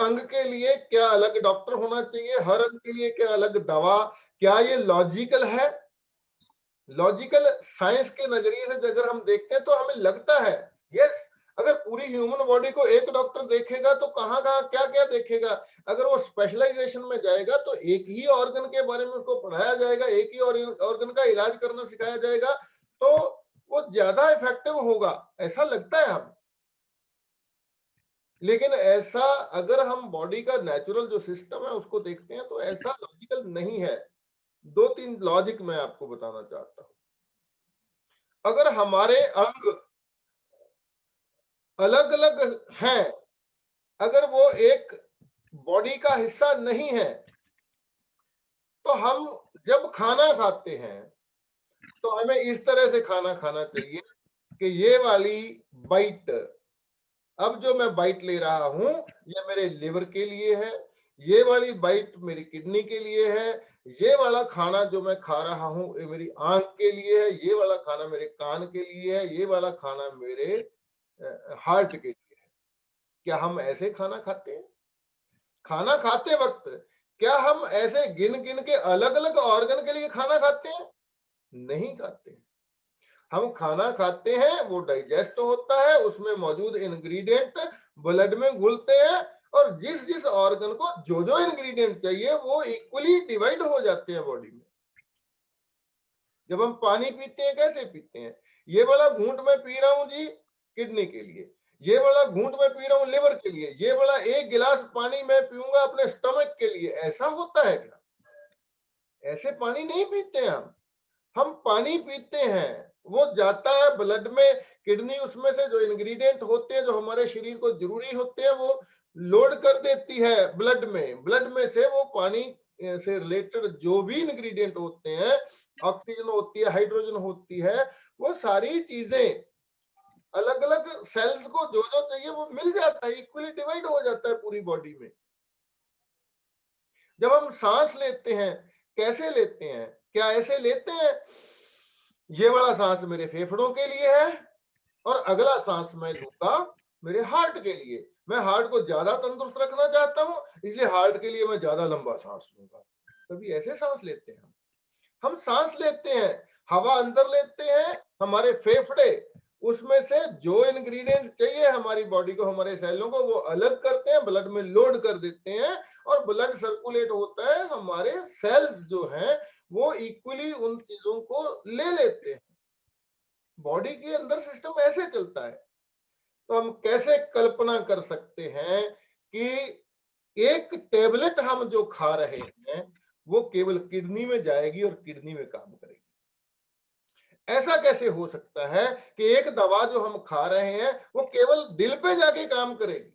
अंग के लिए क्या अलग डॉक्टर होना चाहिए, हर अंग के लिए क्या अलग दवा, क्या ये लॉजिकल है? लॉजिकल साइंस के नजरिए से अगर हम देखते हैं तो हमें लगता है यस, अगर पूरी ह्यूमन बॉडी को एक डॉक्टर देखेगा तो कहाँ कहाँ क्या क्या देखेगा। अगर वो स्पेशलाइजेशन में जाएगा तो एक ही ऑर्गन के बारे में उसको पढ़ाया जाएगा, एक ही ऑर्गन का इलाज करना सिखाया जाएगा, तो वो ज्यादा इफेक्टिव होगा, ऐसा लगता है हम। लेकिन ऐसा अगर हम बॉडी का नेचुरल जो सिस्टम है उसको देखते हैं तो ऐसा लॉजिकल नहीं है। दो तीन लॉजिक मैं आपको बताना चाहता हूं। अगर हमारे अंग अलग अलग हैं, अगर वो एक बॉडी का हिस्सा नहीं है, तो हम जब खाना खाते हैं तो हमें इस तरह से खाना खाना चाहिए कि ये वाली बाइट, अब जो मैं बाइट ले रहा हूं ये मेरे लिवर के लिए है, ये वाली बाइट मेरी किडनी के लिए है, ये वाला खाना जो मैं खा रहा हूं ये मेरी आंख के लिए है, ये वाला खाना मेरे कान के लिए है, ये वाला खाना मेरे हार्ट के लिए है। क्या हम ऐसे खाना खाते हैं? खाना खाते वक्त क्या हम ऐसे गिन गिन के अलग अलग ऑर्गन के लिए खाना खाते हैं? नहीं खाते। हम खाना खाते हैं, वो डाइजेस्ट होता है, उसमें मौजूद इंग्रेडिएंट ब्लड में घुलते हैं, और जिस जिस ऑर्गन को जो जो इंग्रेडिएंट चाहिए वो इक्वली डिवाइड हो जाते हैं बॉडी में। जब हम पानी पीते हैं कैसे पीते हैं? ये वाला घूंट में पी रहा हूं जी किडनी के लिए, ये वाला घूंट में पी रहा हूं लिवर के लिए, ये वाला एक गिलास पानी मैं पीऊंगा अपने स्टमक के लिए, ऐसा होता है क्या? ऐसे पानी नहीं पीते हैं हम पानी पीते हैं, वो जाता है ब्लड में, किडनी उसमें से जो इंग्रेडिएंट होते हैं जो हमारे शरीर को जरूरी होते हैं वो लोड कर देती है ब्लड में, ब्लड में से वो पानी से रिलेटेड जो भी इंग्रेडिएंट होते हैं, ऑक्सीजन होती है, हाइड्रोजन होती है, वो सारी चीजें अलग अलग सेल्स को जो जो चाहिए वो मिल जाता है, इक्वली डिवाइड हो जाता है पूरी बॉडी में। जब हम सांस लेते हैं कैसे लेते हैं? क्या ऐसे लेते हैं ये वाला सांस मेरे फेफड़ों के लिए है और अगला सांस मैं लूंगा मेरे हार्ट के लिए, मैं हार्ट को ज्यादा तंदुरुस्त रखना चाहता हूं इसलिए हार्ट के लिए मैं ज्यादा लंबा सांस लूंगा। कभी ऐसे सांस लेते हैं हम सांस लेते हैं, हवा अंदर लेते हैं, हमारे फेफड़े उसमें से जो इंग्रेडिएंट चाहिए हमारी बॉडी को, हमारे सेलों को, वो अलग करते हैं, ब्लड में लोड कर देते हैं, और ब्लड सर्कुलेट होता है, हमारे सेल्स जो हैं वो इक्वली उन चीजों को ले लेते हैं। बॉडी के अंदर सिस्टम ऐसे चलता है। तो हम कैसे कल्पना कर सकते हैं कि एक टेबलेट हम जो खा रहे हैं वो केवल किडनी में जाएगी और किडनी में काम करेगी? ऐसा कैसे हो सकता है कि एक दवा जो हम खा रहे हैं वो केवल दिल पे जाके काम करेगी?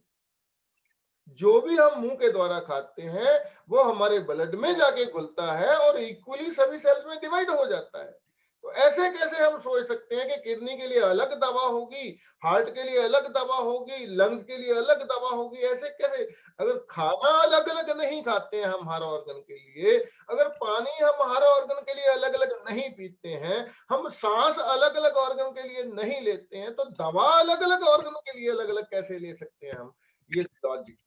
जो भी हम मुंह के द्वारा खाते हैं वो हमारे ब्लड में जाके घुलता है और इक्वली सभी सेल्स में डिवाइड हो जाता है। तो ऐसे कैसे हम सोच सकते हैं कि किडनी के लिए अलग दवा होगी, हार्ट के लिए अलग दवा होगी, लंग्स के लिए अलग दवा होगी? ऐसे कैसे? अगर खाना अलग अलग नहीं खाते हैं हम हर ऑर्गन के लिए, अगर पानी हम हर ऑर्गन के लिए अलग अलग नहीं पीते हैं, हम सांस अलग अलग ऑर्गन के लिए नहीं लेते हैं, तो दवा अलग अलग ऑर्गन के लिए अलग अलग कैसे ले सकते हैं हम? ये लॉजिक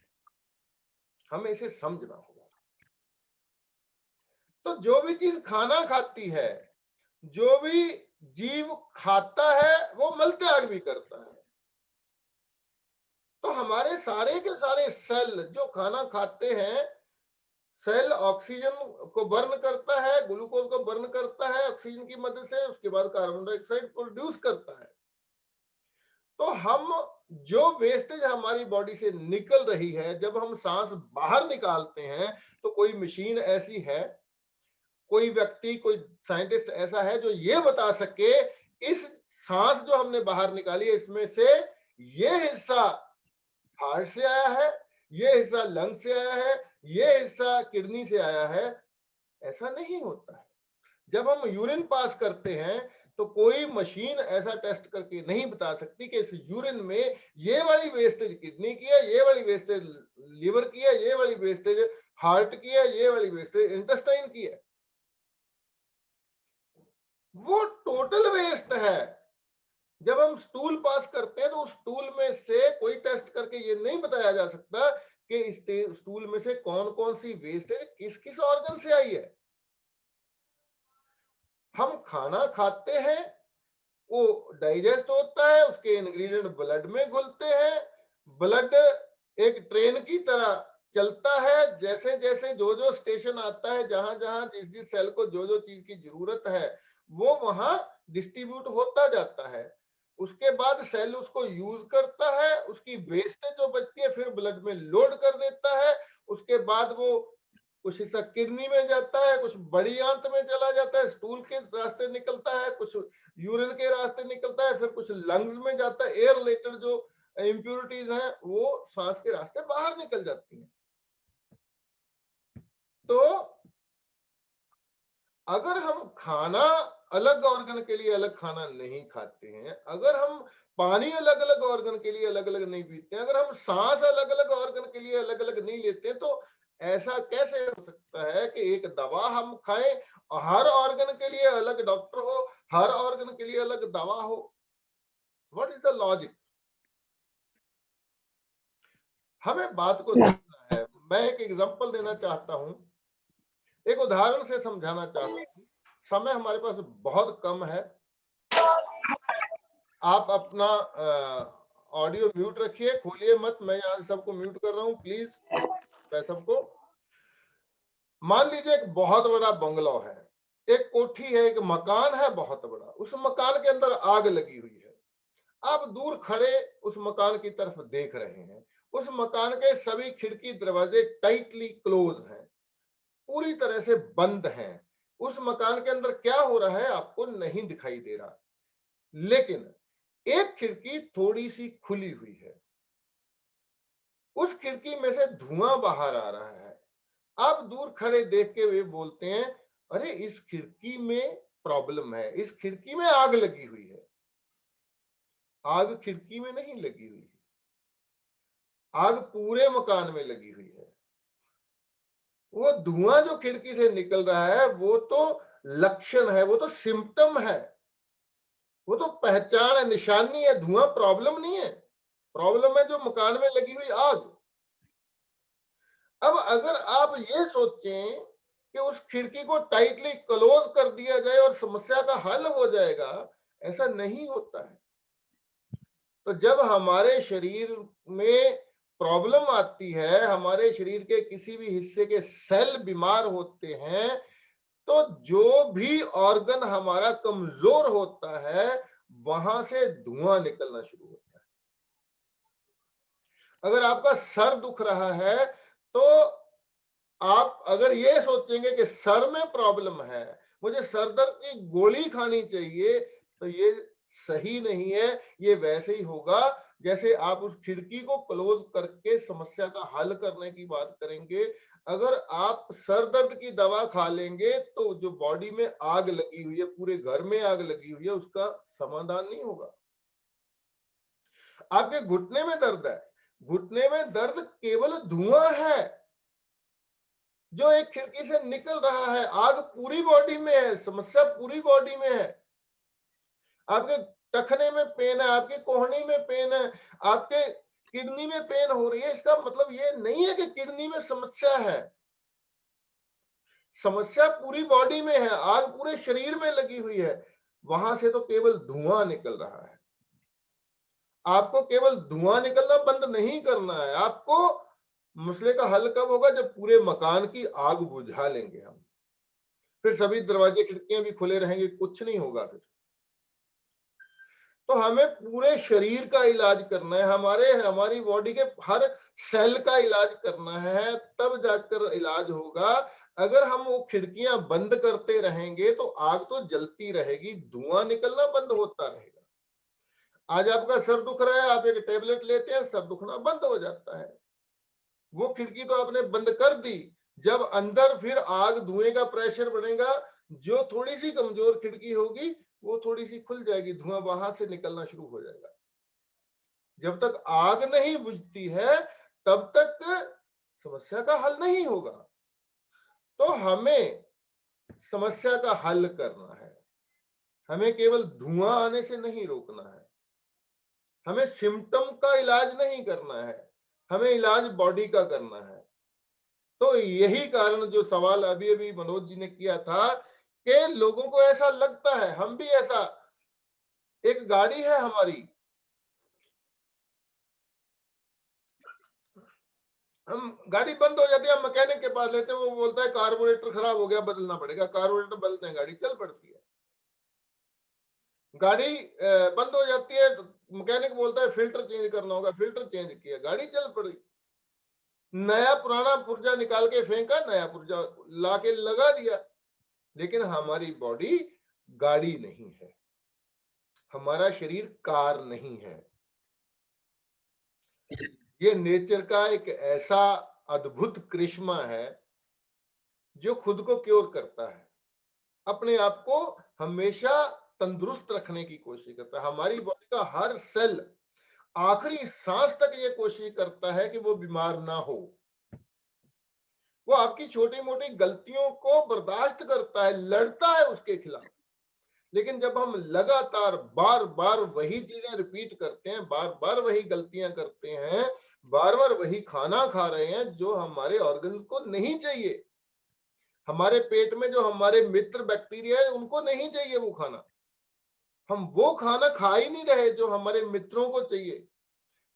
हमें इसे समझना होगा। तो जो भी चीज खाना खाती है, जो भी जीव खाता है वो मल त्याग भी करता है। तो हमारे सारे के सारे सेल जो खाना खाते हैं, सेल ऑक्सीजन को बर्न करता है, ग्लूकोज को बर्न करता है ऑक्सीजन की मदद से, उसके बाद कार्बन डाइऑक्साइड प्रोड्यूस करता है। तो हम जो वेस्टेज हमारी बॉडी से निकल रही है, जब हम सांस बाहर निकालते हैं, तो कोई मशीन ऐसी है, कोई व्यक्ति, कोई साइंटिस्ट ऐसा है जो ये बता सके इस सांस जो हमने बाहर निकाली है इसमें से ये हिस्सा हार्ट से आया है, ये हिस्सा लंग से आया है, ये हिस्सा किडनी से आया है? ऐसा नहीं होता है। जब हम यूरिन पास करते हैं तो कोई मशीन ऐसा टेस्ट करके नहीं बता सकती कि इस यूरिन में ये वाली वेस्टेज किडनी की है, ये वाली वेस्टेज लिवर की है, ये वाली वेस्टेज हार्ट की है, ये वाली वेस्टेज इंटेस्टाइन की है। वो टोटल वेस्ट है। जब हम स्टूल पास करते हैं तो उस स्टूल में से कोई टेस्ट करके ये नहीं बताया जा सकता कि स्टूल में से कौन कौन सी वेस्टेज किस किस ऑर्गन से आई है। हम खाना खाते हैं, वो डाइजेस्ट होता है, उसके इंग्रेडिएंट ब्लड में घुलते हैं, ब्लड एक ट्रेन की तरह चलता है, जैसे जैसे जो जो स्टेशन आता है, जहां जहां जिस जिस सेल को जो जो चीज की जरूरत है वो वहां डिस्ट्रीब्यूट होता जाता है। उसके बाद सेल उसको यूज करता है, उसकी वेस्टेज जो बचती है फिर ब्लड में लोड कर देता है। उसके बाद वो कुछ हिस्सा किडनी में जाता है, कुछ बड़ी आंत में चला जाता है, स्टूल के रास्ते निकलता है, कुछ यूरिन के रास्ते निकलता है, फिर कुछ लंग्स में जाता है, एयर रिलेटेड जो इम्प्योरिटीज हैं वो सांस के रास्ते बाहर निकल जाती हैं। तो अगर हम खाना अलग ऑर्गन के लिए अलग खाना नहीं खाते हैं, अगर हम पानी अलग अलग ऑर्गन के लिए अलग अलग नहीं पीते हैं, अगर हम सांस अलग अलग ऑर्गन के लिए अलग अलग नहीं लेते हैं, तो ऐसा कैसे हो सकता है कि एक दवा हम खाएं और हर ऑर्गन के लिए अलग डॉक्टर हो, हर ऑर्गन के लिए अलग दवा हो? What is the logic? हमें बात को समझना है। मैं एक एग्जांपल देना चाहता हूं, एक उदाहरण से समझाना चाहता हूं। समय हमारे पास बहुत कम है। आप अपना ऑडियो म्यूट रखिए, खोलिए मत, मैं यहाँ सबको म्यूट कर रहा हूँ प्लीज। मैं सबको, मान लीजिए एक बहुत बड़ा बंगलो है, एक कोठी है, एक मकान है बहुत बड़ा, उस मकान के अंदर आग लगी हुई है। आप दूर खड़े उस मकान की तरफ देख रहे हैं, उस मकान के सभी खिड़की दरवाजे टाइटली क्लोज हैं, पूरी तरह से बंद हैं। उस मकान के अंदर क्या हो रहा है आपको नहीं दिखाई दे रहा, लेकिन एक खिड़की थोड़ी सी खुली हुई है, उस खिड़की में से धुआं बाहर आ रहा है। आप दूर खड़े देख के वे बोलते हैं, अरे इस खिड़की में प्रॉब्लम है, इस खिड़की में आग लगी हुई है। आग खिड़की में नहीं लगी हुई है, आग पूरे मकान में लगी हुई है। वो धुआं जो खिड़की से निकल रहा है वो तो लक्षण है, वो तो सिम्टम है, वो तो पहचान है, निशानी है। धुआं प्रॉब्लम नहीं है, प्रॉब्लम है जो मकान में लगी हुई आग। अब अगर आप ये सोचें कि उस खिड़की को टाइटली क्लोज कर दिया जाए और समस्या का हल हो जाएगा, ऐसा नहीं होता है। तो जब हमारे शरीर में प्रॉब्लम आती है, हमारे शरीर के किसी भी हिस्से के सेल बीमार होते हैं, तो जो भी ऑर्गन हमारा कमजोर होता है वहां से धुआं निकलना शुरू होता है। अगर आपका सर दुख रहा है तो आप अगर ये सोचेंगे कि सर में प्रॉब्लम है, मुझे सर दर्द की गोली खानी चाहिए, तो ये सही नहीं है। ये वैसे ही होगा जैसे आप उस खिड़की को क्लोज करके समस्या का हल करने की बात करेंगे। अगर आप सर दर्द की दवा खा लेंगे तो जो बॉडी में आग लगी हुई है, पूरे घर में आग लगी हुई है, उसका समाधान नहीं होगा। आपके घुटने में दर्द है, घुटने में दर्द केवल धुआं है जो एक खिड़की से निकल रहा है। आग पूरी बॉडी में है, समस्या पूरी बॉडी में है। आपके टखने में पेन है, आपकी कोहनी में पेन है, आपके किडनी में पेन हो रही है, इसका मतलब ये नहीं है कि किडनी में समस्या है। समस्या पूरी बॉडी में है, आग पूरे शरीर में लगी हुई है, वहां से तो केवल धुआं निकल रहा है। आपको केवल धुआं निकलना बंद नहीं करना है, आपको मसले का हल कब होगा? जब पूरे मकान की आग बुझा लेंगे हम, फिर सभी दरवाजे खिड़कियां भी खुले रहेंगे, कुछ नहीं होगा फिर। तो हमें पूरे शरीर का इलाज करना है, हमारी बॉडी के हर सेल का इलाज करना है, तब जाकर इलाज होगा। अगर हम वो खिड़कियां बंद करते रहेंगे तो आग तो जलती रहेगी, धुआं निकलना बंद होता रहेगा। आज आपका सर दुख रहा है, आप एक टेबलेट लेते हैं, सर दुखना बंद हो जाता है। वो खिड़की तो आपने बंद कर दी, जब अंदर फिर आग धुएं का प्रेशर बढ़ेगा, जो थोड़ी सी कमजोर खिड़की होगी वो थोड़ी सी खुल जाएगी, धुआं वहां से निकलना शुरू हो जाएगा। जब तक आग नहीं बुझती है तब तक समस्या का हल नहीं होगा। तो हमें समस्या का हल करना है, हमें केवल धुआं आने से नहीं रोकना है, हमें सिम्टम का इलाज नहीं करना है, हमें इलाज बॉडी का करना है। तो यही कारण जो सवाल अभी अभी मनोज जी ने किया था कि लोगों को ऐसा लगता है, हम भी ऐसा, एक गाड़ी है हमारी, हम गाड़ी बंद हो जाती है, हम मैकेनिक के पास लेते हैं, वो बोलता है कार्बोरेटर खराब हो गया, बदलना पड़ेगा। कार्बोरेटर बदलते हैं, गाड़ी चल पड़ती है। गाड़ी बंद हो जाती है, मैकेनिक बोलता है फिल्टर चेंज करना होगा, फिल्टर चेंज किया, गाड़ी चल पड़ी। नया पुराना पुर्जा निकाल के फेंका, नया पुर्जा ला के लगा दिया। लेकिन हमारी बॉडी गाड़ी नहीं है, हमारा शरीर कार नहीं है। ये नेचर का एक ऐसा अद्भुत करिश्मा है जो खुद को क्योर करता है, अपने आप को हमेशा तंदुरुस्त रखने की कोशिश करता है। हमारी बॉडी का हर सेल आखिरी सांस तक ये कोशिश करता है कि वो बीमार ना हो। वो आपकी छोटी मोटी गलतियों को बर्दाश्त करता है, लड़ता है उसके खिलाफ। लेकिन जब हम लगातार बार बार वही चीजें रिपीट करते हैं, बार बार वही गलतियां करते हैं, बार बार वही खाना खा रहे हैं जो हमारे ऑर्गन को नहीं चाहिए, हमारे पेट में जो हमारे मित्र बैक्टीरिया है उनको नहीं चाहिए वो खाना, हम वो खाना खा ही नहीं रहे जो हमारे मित्रों को चाहिए,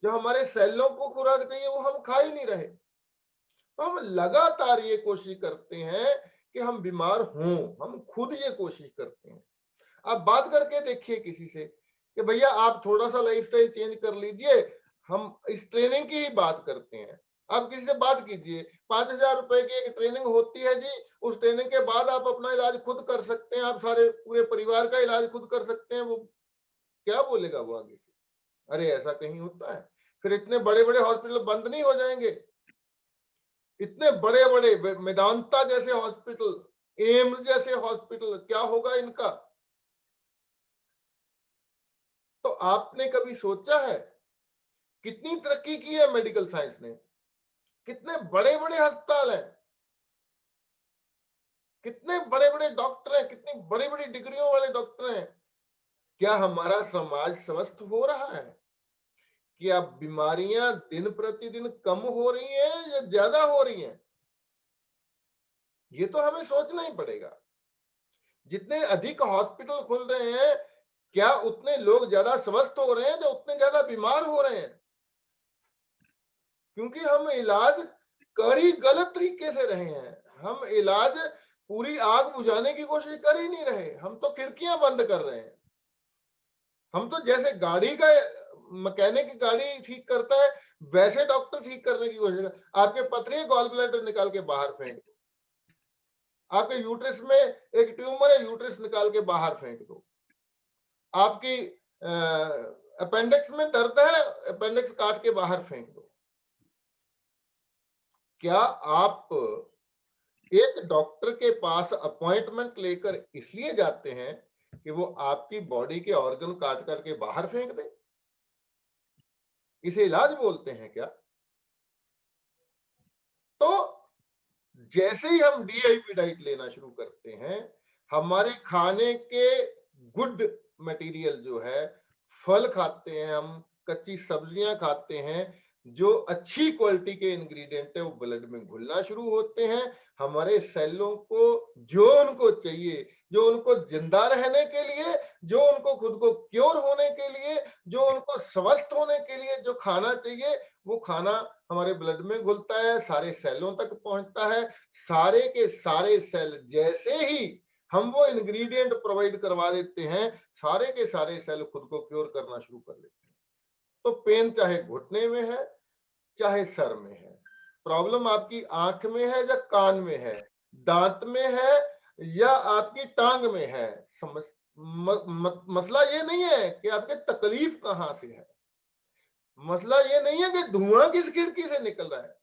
जो हमारे सेलों को खुराक चाहिए वो हम खा ही नहीं रहे। तो हम लगातार ये कोशिश करते हैं कि हम बीमार हों, हम खुद ये कोशिश करते हैं। आप बात करके देखिए किसी से कि भैया आप थोड़ा सा लाइफस्टाइल चेंज कर लीजिए, हम इस ट्रेनिंग की ही बात करते हैं। आप किसी से बात कीजिए, 5,000 रुपए की एक ट्रेनिंग होती है जी, उस ट्रेनिंग के बाद आप अपना इलाज खुद कर सकते हैं, आप सारे पूरे परिवार का इलाज खुद कर सकते हैं। वो क्या बोलेगा वो आगे से? अरे ऐसा कहीं होता है? फिर इतने बड़े बड़े हॉस्पिटल बंद नहीं हो जाएंगे? इतने बड़े बड़े मेदांता जैसे हॉस्पिटल, एम्स जैसे हॉस्पिटल, क्या होगा इनका? तो आपने कभी सोचा है कितनी तरक्की की है मेडिकल साइंस ने? कितने बड़े बड़े अस्पताल हैं, कितने बड़े बड़े डॉक्टर हैं, कितनी बड़ी बड़ी डिग्रियों वाले डॉक्टर हैं। क्या हमारा समाज स्वस्थ हो रहा है? क्या बीमारियां दिन प्रतिदिन कम हो रही हैं या ज्यादा हो रही हैं? ये तो हमें सोचना ही पड़ेगा। जितने अधिक हॉस्पिटल खुल रहे हैं, क्या उतने लोग ज्यादा स्वस्थ हो रहे हैं या उतने ज्यादा बीमार हो रहे हैं? क्योंकि हम इलाज कर ही गलत तरीके से रहे हैं। हम इलाज पूरी आग बुझाने की कोशिश कर ही नहीं रहे, हम तो खिड़कियां बंद कर रहे हैं। हम तो जैसे गाड़ी का मैकेनिक गाड़ी ठीक करता है वैसे डॉक्टर ठीक करने की कोशिश कर। आपके पथरी गॉल ब्लैडर निकाल के बाहर फेंक दो, आपके यूट्रस में एक ट्यूमर है, यूट्रस निकाल के बाहर फेंक दो, आपकी अपेंडिक्स में दर्द है, अपेंडिक्स काट के बाहर फेंक दो। क्या आप एक डॉक्टर के पास अपॉइंटमेंट लेकर इसलिए जाते हैं कि वो आपकी बॉडी के ऑर्गन काट करके बाहर फेंक दे? इसे इलाज बोलते हैं क्या? तो जैसे ही हम डीआईपी डाइट लेना शुरू करते हैं, हमारे खाने के गुड मटेरियल जो है, फल खाते हैं हम, कच्ची सब्जियां खाते हैं, जो अच्छी क्वालिटी के इंग्रेडिएंट है वो ब्लड में घुलना शुरू होते हैं। हमारे सेलों को जो उनको चाहिए, जो उनको जिंदा रहने के लिए, जो उनको खुद को क्योर होने के लिए, जो उनको स्वस्थ होने के लिए जो खाना चाहिए, वो खाना हमारे ब्लड में घुलता है, सारे सेलों तक पहुंचता है। सारे के सारे सेल जैसे ही हम वो इंग्रेडिएंट प्रोवाइड करवा देते हैं, सारे के सारे सेल खुद को क्योर करना शुरू कर देते हैं। तो पेन चाहे घुटने में है, चाहे सर में है, प्रॉब्लम आपकी आंख में है या कान में है, दांत में है या आपकी टांग में है, समझ मसला ये नहीं है कि आपके तकलीफ कहां से है। मसला ये नहीं है कि धुआं किस खिड़की से निकल रहा है,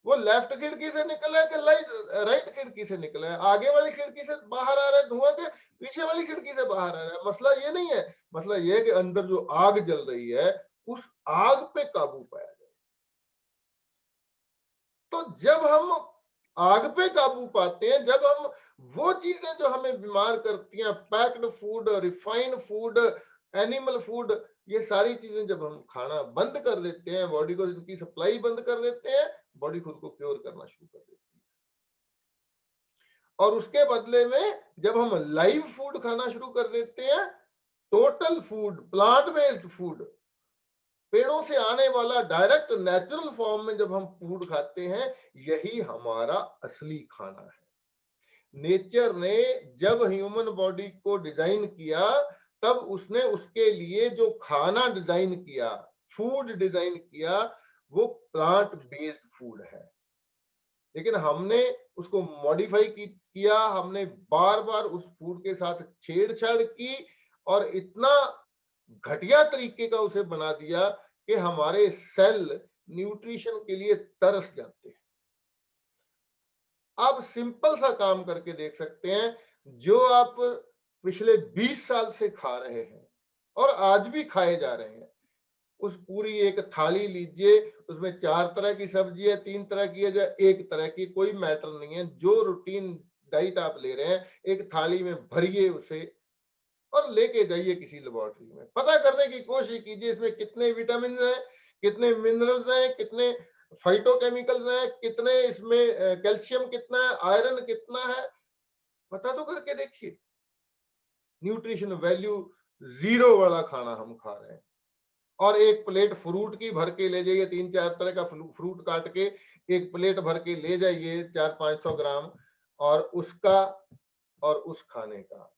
वो लेफ्ट खिड़की से निकल रहा है कि राइट खिड़की से निकल रहा है, आगे वाली खिड़की से बाहर आ रहा है धुआं के, पीछे वाली खिड़की से बाहर आ रहा है। मसला ये नहीं है, मसला ये है कि अंदर जो आग जल रही है उस आग पे काबू पाया जाए। तो जब हम आग पे काबू पाते हैं, जब हम वो चीजें जो हमें बीमार करती हैं, packed food, refined food, animal food, ये सारी चीजें जब हम खाना बंद कर देते हैं, बॉडी को इनकी सप्लाई बंद कर देते हैं, बॉडी खुद को क्योर करना शुरू कर देती है। और उसके बदले में जब हम लाइव फूड खाना शुरू कर देते हैं, total food, plant based food, पेड़ों से आने वाला डायरेक्ट नेचुरल फॉर्म में जब हम फूड खाते हैं, यही हमारा असली खाना है। नेचर ने जब ह्यूमन बॉडी को डिजाइन किया, तब उसने उसके लिए जो खाना डिजाइन किया, फूड डिजाइन किया, वो प्लांट बेस्ड फूड है। लेकिन हमने उसको मॉडिफाई किया, हमने बार बार उस फूड के साथ छेड़छाड़ की और इतना घटिया तरीके का उसे बना दिया कि हमारे सेल न्यूट्रिशन के लिए तरस जाते हैं। आप सिंपल सा काम करके देख सकते हैं, जो आप पिछले 20 साल से खा रहे हैं और आज भी खाए जा रहे हैं, उस पूरी एक थाली लीजिए, उसमें 4 तरह की सब्जी है, 3 तरह की है या 1 तरह की, कोई मैटर नहीं है। जो रूटीन डाइट आप ले रहे हैं, एक थाली में भरिए उसे और लेके जाइए किसी लेबोरेटरी में, पता करने की कोशिश कीजिए इसमें कितने विटामिन हैं, कितने मिनरल्स हैं, कितने फाइटोकेमिकल्स हैं, कितने इसमें कैल्शियम कितना है, आयरन कितना है, पता तो करके देखिए। न्यूट्रिशन वैल्यू जीरो वाला खाना हम खा रहे हैं। और एक प्लेट फ्रूट की भर के ले जाइए, 3-4 तरह का फ्रूट काट के एक प्लेट भर के ले जाइए, 400-500 ग्राम, और उसका और उस खाने का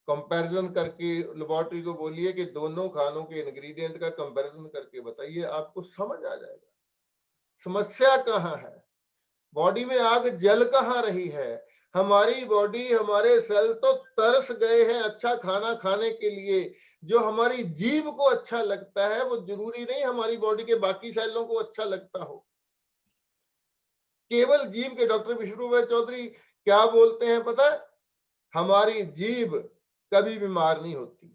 कंपैरिजन करके लेबोरेटरी को बोलिए कि दोनों खानों के इंग्रेडिएंट का कंपैरिजन करके बताइए, आपको समझ आ जाएगा समस्या कहाँ है, बॉडी में आग जल कहाँ रही है। हमारी बॉडी, हमारे सेल तो तरस गए हैं अच्छा खाना खाने के लिए। जो हमारी जीभ को अच्छा लगता है, वो जरूरी नहीं हमारी बॉडी के बाकी सेलों को अच्छा लगता हो। केवल जीभ के डॉक्टर विष्णु चौधरी क्या बोलते हैं पता है? हमारी जीभ कभी बीमार नहीं होती।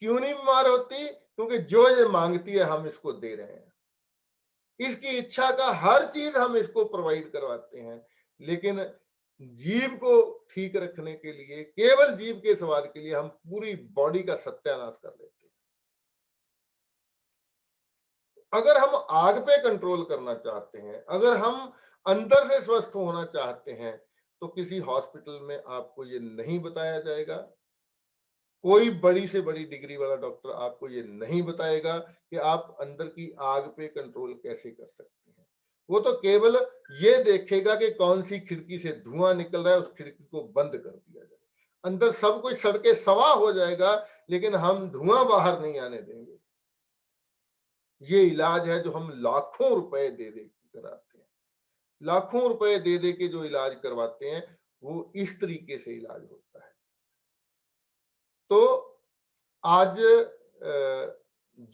क्यों नहीं बीमार होती? क्योंकि जो ये मांगती है हम इसको दे रहे हैं, इसकी इच्छा का हर चीज हम इसको प्रोवाइड करवाते हैं। लेकिन जीव को ठीक रखने के लिए, केवल जीव के स्वाद के लिए हम पूरी बॉडी का सत्यानाश कर लेते हैं। अगर हम आग पे कंट्रोल करना चाहते हैं, अगर हम अंदर से स्वस्थ होना चाहते हैं, तो किसी हॉस्पिटल में आपको ये नहीं बताया जाएगा, कोई बड़ी से बड़ी डिग्री वाला डॉक्टर आपको ये नहीं बताएगा कि आप अंदर की आग पे कंट्रोल कैसे कर सकते हैं। वो तो केवल ये देखेगा कि कौन सी खिड़की से धुआं निकल रहा है, उस खिड़की को बंद कर दिया जाए, अंदर सब कुछ सड़के सवा हो जाएगा, लेकिन हम धुआं बाहर नहीं आने देंगे। ये इलाज है जो हम लाखों रुपए दे दे कराते हैं, लाखों रुपए दे दे के जो इलाज करवाते हैं, वो इस तरीके से इलाज होता है। तो आज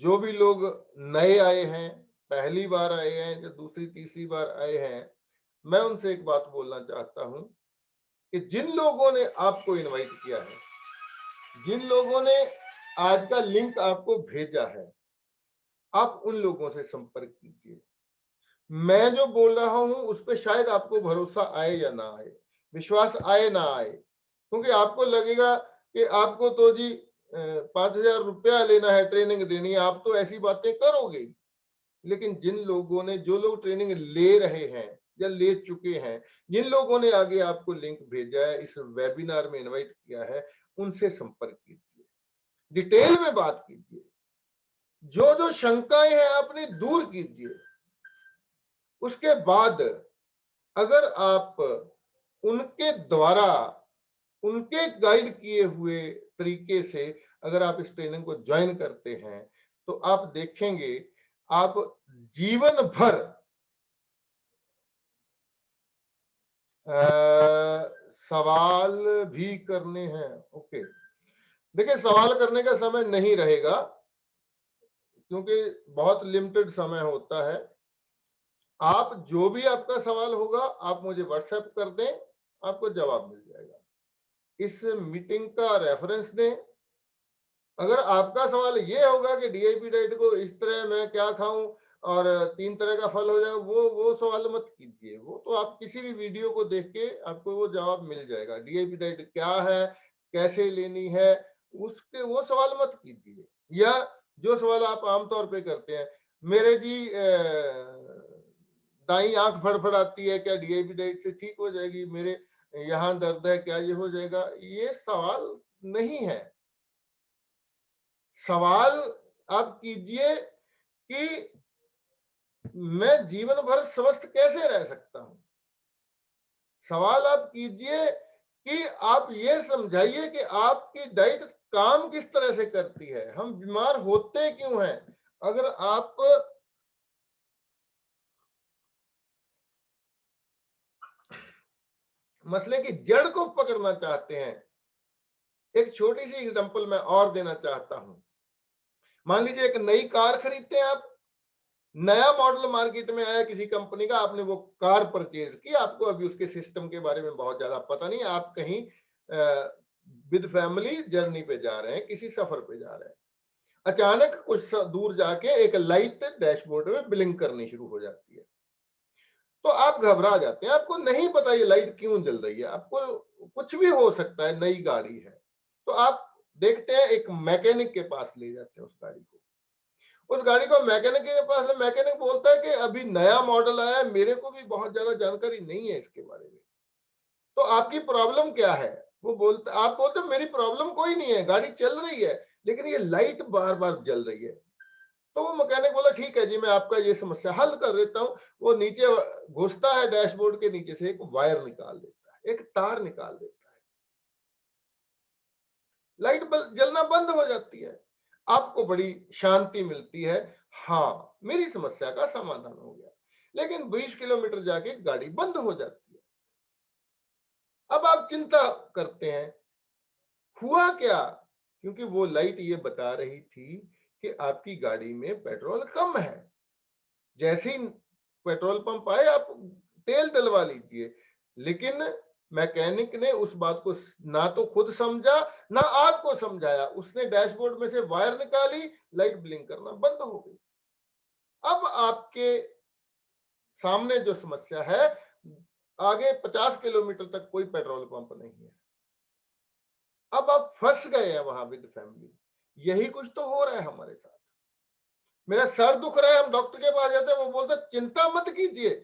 जो भी लोग नए आए हैं, पहली बार आए हैं या दूसरी तीसरी बार आए हैं, मैं उनसे एक बात बोलना चाहता हूं कि जिन लोगों ने आपको इनवाइट किया है, जिन लोगों ने आज का लिंक आपको भेजा है, आप उन लोगों से संपर्क कीजिए। मैं जो बोल रहा हूं उस पर शायद आपको भरोसा आए या ना आए, विश्वास आए ना आए, क्योंकि आपको लगेगा कि आपको तो जी 5,000 रुपया लेना है, ट्रेनिंग देनी है, आप तो ऐसी बातें करोगे। लेकिन जिन लोगों ने, जो लोग ट्रेनिंग ले रहे हैं या ले चुके हैं, जिन लोगों ने आगे आपको लिंक भेजा है, इस वेबिनार में इनवाइट किया है, उनसे संपर्क कीजिए, डिटेल में बात कीजिए, जो जो शंकाएं हैं अपनी दूर कीजिए। उसके बाद अगर आप उनके द्वारा, उनके गाइड किए हुए तरीके से अगर आप इस ट्रेनिंग को ज्वाइन करते हैं, तो आप देखेंगे आप जीवन भर सवाल भी करने हैं। ओके, देखिए सवाल करने का समय नहीं रहेगा, क्योंकि बहुत लिमिटेड समय होता है। आप जो भी आपका सवाल होगा, आप मुझे व्हाट्सएप कर दें, आपको जवाब मिल जाएगा। इस मीटिंग का रेफरेंस दें। अगर आपका सवाल ये होगा कि डीआईपी डाइट को इस तरह मैं क्या खाऊं और 3 तरह का फल हो जाए, वो सवाल मत कीजिए। वो तो आप किसी भी वीडियो को देख के आपको वो जवाब मिल जाएगा। डीआईपी डाइट क्या है, कैसे लेनी है, उसके वो सवाल मत कीजिए। या जो सवाल आप आमतौर पे करते हैं, मेरे जी दाई आंख फड़फड़ाती है, क्या डीआईबी डाइट से ठीक हो जाएगी? मेरे यहाँ दर्द है, क्या ये हो जाएगा? ये सवाल नहीं है। सवाल आप कीजिए कि मैं जीवन भर स्वस्थ कैसे रह सकता हूं। सवाल आप कीजिए कि आप ये समझाइए कि आपकी डाइट काम किस तरह से करती है, हम बीमार होते क्यों हैं। अगर आप मसले की जड़ को पकड़ना चाहते हैं, एक छोटी सी एग्जांपल मैं और देना चाहता हूं। मान लीजिए एक नई कार खरीदते हैं आप, नया मॉडल मार्केट में आया किसी कंपनी का, आपने वो कार परचेज की, आपको अभी उसके सिस्टम के बारे में बहुत ज्यादा पता नहीं, आप कहीं विद फैमिली जर्नी पे जा रहे हैं, किसी सफर पे जा रहे हैं, अचानक कुछ दूर जाके एक लाइट डैशबोर्ड में ब्लिंक करनी शुरू हो जाती है, तो आप घबरा जाते हैं। आपको नहीं पता ये लाइट क्यों जल रही है, आपको कुछ भी हो सकता है, नई गाड़ी है। तो आप देखते हैं, एक मैकेनिक के पास ले जाते हैं उस गाड़ी को। उस गाड़ी को मैकेनिक के पास, मैकेनिक बोलता है कि अभी नया मॉडल आया है, मेरे को भी बहुत ज्यादा जानकारी नहीं है इसके बारे में, तो आपकी प्रॉब्लम क्या है? वो बोलता, आप बोलते मेरी प्रॉब्लम कोई नहीं है, गाड़ी चल रही है, लेकिन ये लाइट बार बार जल रही है। तो वो मैकेनिक बोला ठीक है जी, मैं आपका ये समस्या हल कर देता हूँ। वो नीचे घुसता है, डैशबोर्ड के नीचे से एक वायर निकाल देता है, एक तार निकाल देता है, लाइट जलना बंद हो जाती है। आपको बड़ी शांति मिलती है, हाँ मेरी समस्या का समाधान हो गया। लेकिन 20 किलोमीटर जाके गाड़ी बंद हो जाती है। अब आप चिंता करते हैं, हुआ क्या? क्योंकि वो लाइट ये बता रही थी कि आपकी गाड़ी में पेट्रोल कम है। जैसे ही पेट्रोल पंप आए, आप तेल डलवा लीजिए। लेकिन मैकेनिक ने उस बात को ना तो खुद समझा, ना आपको समझाया। उसने डैशबोर्ड में से वायर निकाली, लाइट ब्लिंक करना बंद हो गई। अब आपके सामने जो समस्या है, आगे 50 किलोमीटर तक कोई पेट्रोल पंप नहीं है। अब आप फंस गए हैं वहां विद फैमिली। यही कुछ तो हो रहा है हमारे साथ। मेरा सर दुख रहा है, हम डॉक्टर के पास जाते हैं, वो बोलते चिंता मत कीजिए,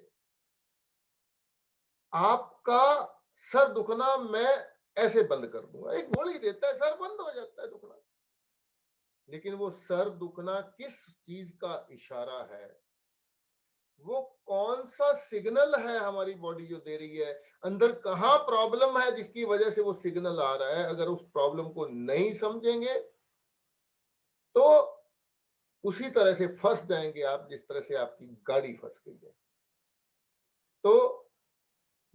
आपका सर दुखना मैं ऐसे बंद कर दूंगा। एक गोली देता है, सर बंद हो जाता है दुखना। लेकिन वो सर दुखना किस चीज का इशारा है? वो कौन सा सिग्नल है हमारी बॉडी जो दे रही है? अंदर कहां प्रॉब्लम है जिसकी वजह से वो सिग्नल आ रहा है? अगर उस प्रॉब्लम को नहीं समझेंगे तो उसी तरह से फंस जाएंगे आप, जिस तरह से आपकी गाड़ी फंस गई है। तो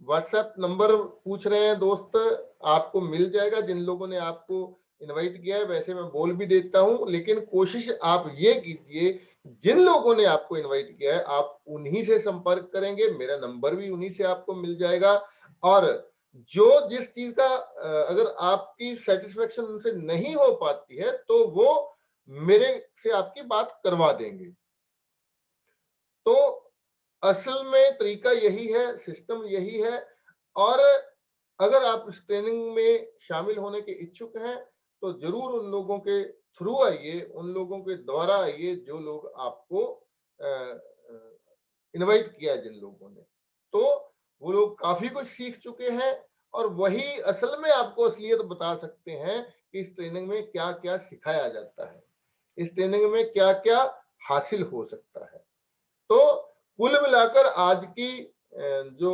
व्हाट्सएप नंबर पूछ रहे हैं दोस्त, आपको मिल जाएगा जिन लोगों ने आपको इनवाइट किया है। वैसे मैं बोल भी देता हूं, लेकिन कोशिश आप ये कीजिए, जिन लोगों ने आपको इनवाइट किया है आप उन्हीं से संपर्क करेंगे, मेरा नंबर भी उन्हीं से आपको मिल जाएगा। और जो जिस चीज का अगर आपकी सेटिस्फेक्शन उनसे नहीं हो पाती है, तो वो मेरे से आपकी बात करवा देंगे। तो असल में तरीका यही है, सिस्टम यही है। और अगर आप इस ट्रेनिंग में शामिल होने के इच्छुक हैं, तो जरूर उन लोगों के थ्रू आइए, उन लोगों के द्वारा आइए जो लोग आपको इनवाइट किया, जिन लोगों ने। तो वो लोग काफी कुछ सीख चुके हैं, और वही असल में आपको असलियत बता सकते हैं कि इस ट्रेनिंग में क्या क्या सिखाया जाता है, इस ट्रेनिंग में क्या क्या हासिल हो सकता है। तो कुल मिलाकर आज की जो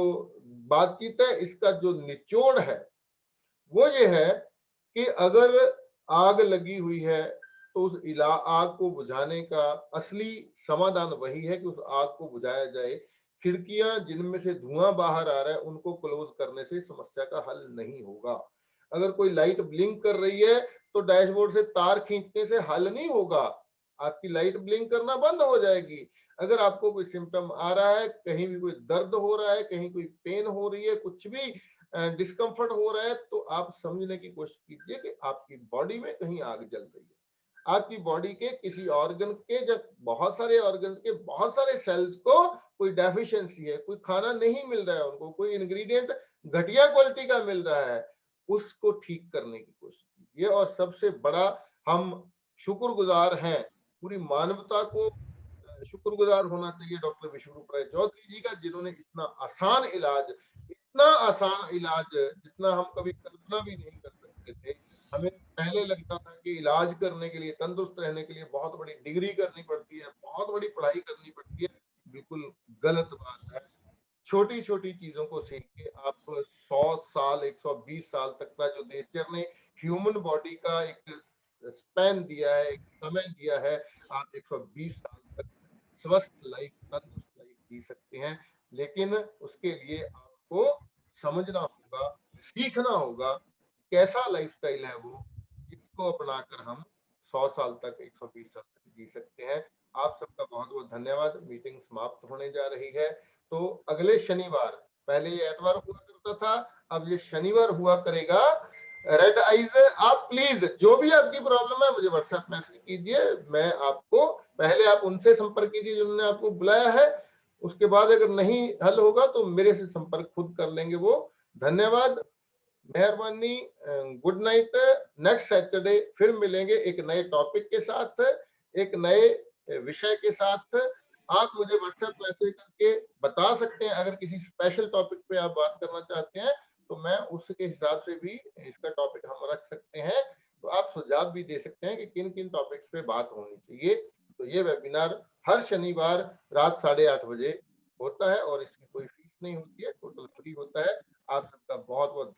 बातचीत है, इसका जो निचोड़ है वो ये है कि अगर आग लगी हुई है, तो उस आग को बुझाने का असली समाधान वही है कि उस आग को बुझाया जाए। खिड़कियां जिनमें से धुआं बाहर आ रहा है, उनको क्लोज करने से समस्या का हल नहीं होगा। अगर कोई लाइट ब्लिंक कर रही है, तो डैशबोर्ड से तार खींचने से हल नहीं होगा, आपकी लाइट ब्लिंक करना बंद हो जाएगी। अगर आपको कोई सिम्टम आ रहा है, कहीं भी कोई दर्द हो रहा है, कहीं कोई पेन हो रही है, कुछ भी डिस्कम्फर्ट हो रहा है, तो आप समझने की कोशिश कीजिए कि आपकी बॉडी में कहीं आग जल रही है। आपकी बॉडी के किसी ऑर्गन के, जब बहुत सारे ऑर्गन के बहुत सारे सेल्स को कोई डेफिशिएंसी है, कोई खाना नहीं मिल रहा है उनको, कोई इंग्रेडिएंट घटिया क्वालिटी का मिल रहा है, उसको ठीक करने की कोशिश कीजिए। ये और सबसे बड़ा हम शुक्रगुजार हैं, पूरी मानवता को शुक्रगुजार होना चाहिए डॉक्टर विश्वरूप राय चौधरी जी का, जिन्होंने इतना आसान इलाज जितना हम कभी कल्पना भी नहीं कर सकते थे। हमें पहले लगता था कि इलाज करने के लिए, तंदुरुस्त रहने के लिए बहुत बड़ी डिग्री करनी पड़ती है, बहुत बड़ी पढ़ाई करनी पड़ती है। बिल्कुल गलत बात है। छोटी-छोटी चीज़ों को सीख के आप 100 साल, 120 साल तक का जो नेचर ने ह्यूमन बॉडी का एक स्पैन दिया है, एक समय दिया है, आप 120 साल तक स्वस्थ लाइफ, तंदुरुस्त लाइफ जी सकते हैं। लेकिन उसके लिए आपको समझना होगा, सीखना होगा, कैसा लाइफ़स्टाइल है वो, जिसको अपनाकर हम 100 साल तक, 120 साल तक जी सकते हैं। आप सबका बहुत-बहुत धन्यवाद। मीटिंग समाप्त होने जा रही है। तो अगले शनिवार, पहले ये एतवार हुआ करता था, अब ये शनिवार हुआ करेगा। रेड आइज, आप प्लीज जो भी आपकी प्रॉब्लम है मुझे व्हाट्सएप मैसेज कीजिए। मैं आपको, पहले आप उनसे संपर्क कीजिए जिन्होंने आपको बुलाया है, उसके बाद अगर नहीं हल होगा तो मेरे से संपर्क खुद कर लेंगे वो। धन्यवाद, मेहरबानी, गुड नाइट। नेक्स्ट सैटरडे फिर मिलेंगे एक नए टॉपिक के साथ, एक नए विषय के साथ। आप मुझे व्हाट्सएप मैसेज करके बता सकते हैं, अगर किसी स्पेशल टॉपिक पे आप बात करना चाहते हैं तो मैं उसके हिसाब से भी इसका टॉपिक हम रख सकते हैं। तो आप सुझाव भी दे सकते हैं कि किन किन टॉपिक्स पे बात होनी चाहिए। तो ये वेबिनार हर शनिवार रात 8:30 बजे होता है और इसकी कोई फीस नहीं होती है, टोटल फ्री होता है। आप सबका बहुत बहुत